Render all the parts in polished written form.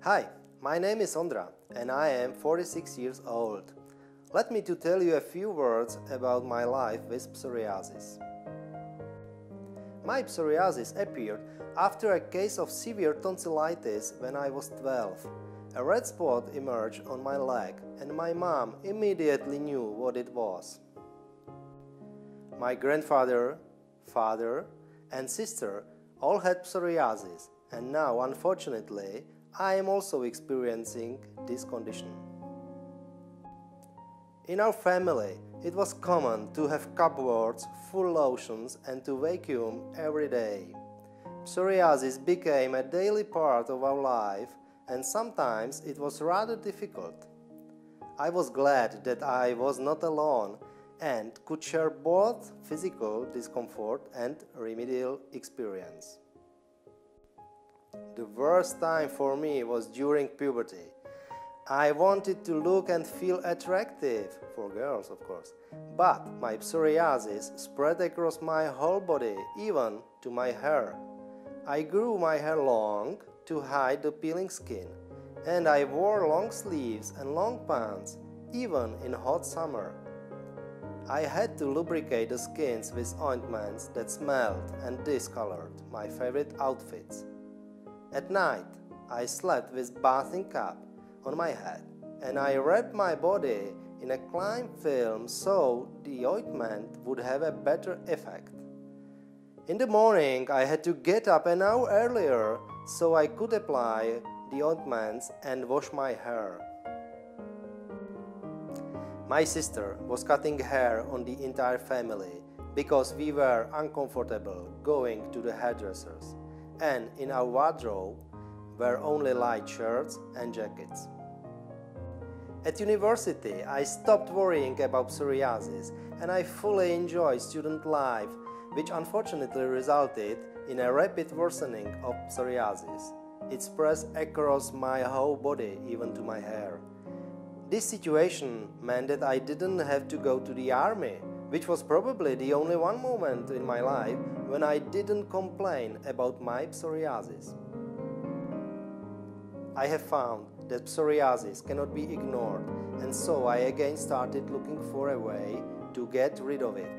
Hi, my name is Ondrej and I am 46 years old. Let me to tell you a few words about my life with psoriasis. My psoriasis appeared after a case of severe tonsillitis when I was 12. A red spot emerged on my leg and my mom immediately knew what it was. My grandfather, father and sister all had psoriasis, and now unfortunately I am also experiencing this condition. In our family, it was common to have cupboards full lotions and to vacuum every day. Psoriasis became a daily part of our life, and sometimes it was rather difficult. I was glad that I was not alone and could share both physical discomfort and remedial experience. The worst time for me was during puberty. I wanted to look and feel attractive, for girls of course, but my psoriasis spread across my whole body, even to my hair. I grew my hair long to hide the peeling skin, and I wore long sleeves and long pants, even in hot summer. I had to lubricate the skins with ointments that smelled and discolored my favorite outfits. At night, I slept with bathing cap on my head, and I wrapped my body in a cling film so the ointment would have a better effect. In the morning, I had to get up an hour earlier so I could apply the ointments and wash my hair. My sister was cutting hair on the entire family because we were uncomfortable going to the hairdressers, and in our wardrobe were only light shirts and jackets. At university, I stopped worrying about psoriasis and I fully enjoyed student life, which unfortunately resulted in a rapid worsening of psoriasis. It spread across my whole body, even to my hair. This situation meant that I didn't have to go to the army, which was probably the only one moment in my life when I didn't complain about my psoriasis. I have found that psoriasis cannot be ignored, and so I again started looking for a way to get rid of it.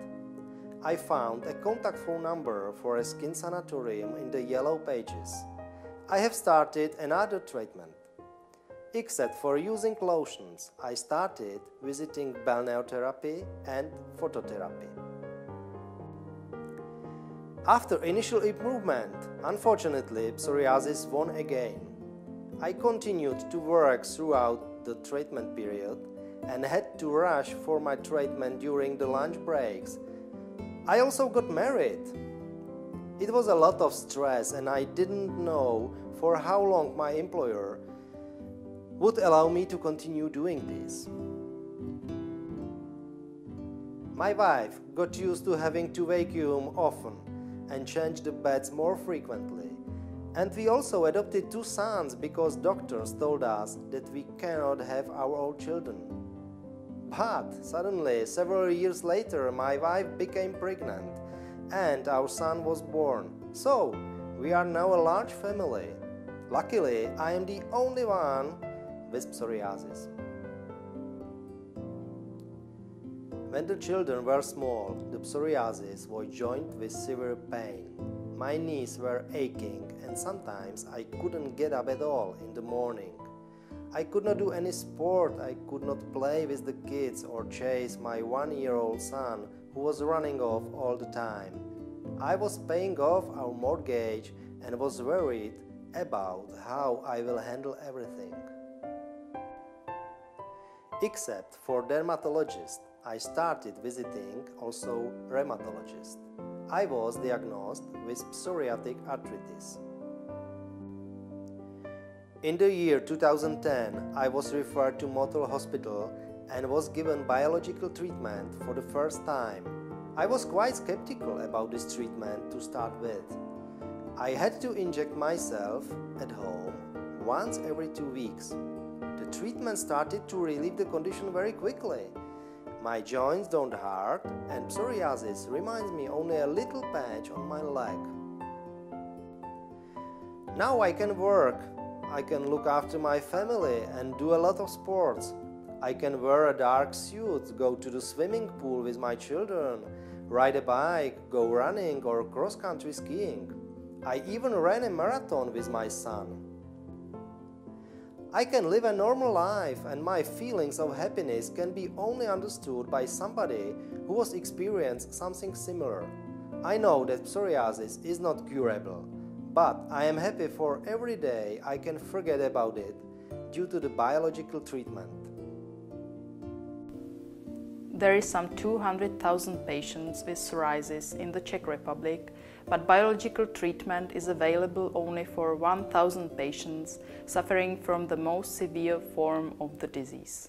I found a contact phone number for a skin sanatorium in the yellow pages. I have started another treatment. Except for using lotions, I started visiting balneotherapy and phototherapy. After initial improvement, unfortunately, psoriasis won again. I continued to work throughout the treatment period and had to rush for my treatment during the lunch breaks. I also got married. It was a lot of stress and I didn't know for how long my employer would allow me to continue doing this. My wife got used to having to vacuum often and change the beds more frequently. And we also adopted 2 sons because doctors told us that we cannot have our own children. But suddenly, several years later, my wife became pregnant and our son was born. So, we are now a large family. Luckily, I am the only one with psoriasis. When the children were small, the psoriasis was joined with severe pain. My knees were aching and sometimes I couldn't get up at all in the morning. I could not do any sport, I could not play with the kids or chase my 1-year-old son who was running off all the time. I was paying off our mortgage and was worried about how I will handle everything. Except for dermatologists, I started visiting also rheumatologists. I was diagnosed with psoriatic arthritis. In the year 2010, I was referred to Motel Hospital and was given biological treatment for the first time. I was quite skeptical about this treatment to start with. I had to inject myself at home once every 2 weeks. The treatment started to relieve the condition very quickly. My joints don't hurt and psoriasis reminds me only a little patch on my leg. Now I can work. I can look after my family and do a lot of sports. I can wear a dark suit, go to the swimming pool with my children, ride a bike, go running or cross-country skiing. I even ran a marathon with my son. I can live a normal life, and my feelings of happiness can be only understood by somebody who has experienced something similar. I know that psoriasis is not curable, but I am happy for every day I can forget about it due to the biological treatment. There is some 200,000 patients with psoriasis in the Czech Republic, but biological treatment is available only for 1,000 patients suffering from the most severe form of the disease.